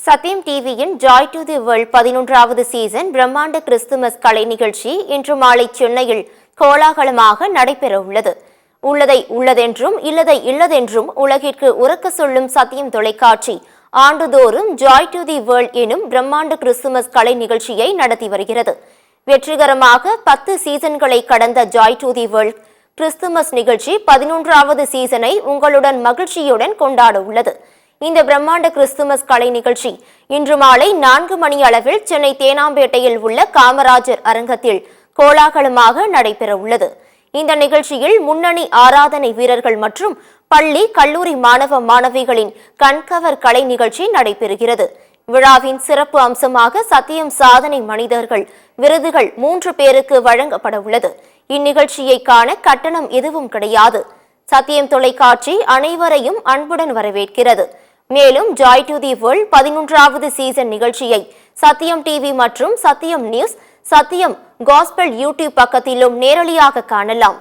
சத்யம் டிவியின் joy to the world 11வது season பிரம்மாண்ட கிறிஸ்துமஸ் கலை நிகழ்ச்சி இன்று மாலை சென்னையில் கோலாகலமாக நடைபெற உள்ளது. உள்ளதை உள்ளதென்றும் இல்லதை இல்லதென்றும் உலகிற்கு உரக்க சொல்லும் சத்யம் தொலைக்காட்சி ஆண்டுதோறும் ஜாய் டு தி வேர்ல்ட் எனும் பிரம்மாண்ட கிறிஸ்துமஸ் கலை நிகழ்ச்சியை நடத்தி வருகிறது. வெற்றிகரமாக 10 சீசன்களை கடந்த Joy to the world Christmas நிகழ்ச்சி 11வது சீசனை உங்களுடன் மகிழ்ச்சியுடன் கொண்டாட உள்ளது. இந்த பிரம்மாண்ட கிறிஸ்துமஸ் கலை நிகழ்ச்சி இன்று மாலை 4 மணி அளவில் சென்னை தேனாம்பேட்டையில் உள்ள காமராஜர் அரங்கத்தில் கோலாகலமாக நடைபெற உள்ளது. இந்த நிகழ்ச்சியில் முன்னணி ஆராதனை வீரர்கள் மற்றும் பள்ளி கல்லூரி மாணவ மாணவிகளின் கண்கவர் கலை நிகழ்ச்சி நடைபெறுகிறது. விழாவின் சிறப்பு அம்சமாக சத்தியம் சாதனை மனிதர்கள் விருதுகள் 3 பேருக்கு வழங்கப்பட உள்ளது. இந்நிகழ்ச்சியை காண கட்டணம் எதுவும் கிடையாது. சத்தியம் தொலைக்காட்சி அனைவரையும் அன்புடன் வரவேற்கிறது. மேலும் ஜாய் டு தி வேர்ல்ட் 11வது சீசன் நிகழ்ச்சியை சத்தியம் டிவி மற்றும் சத்தியம் நியூஸ், சத்தியம் காஸ்பல் யூடியூப் பக்கத்திலும் நேரலையாக காணலாம்.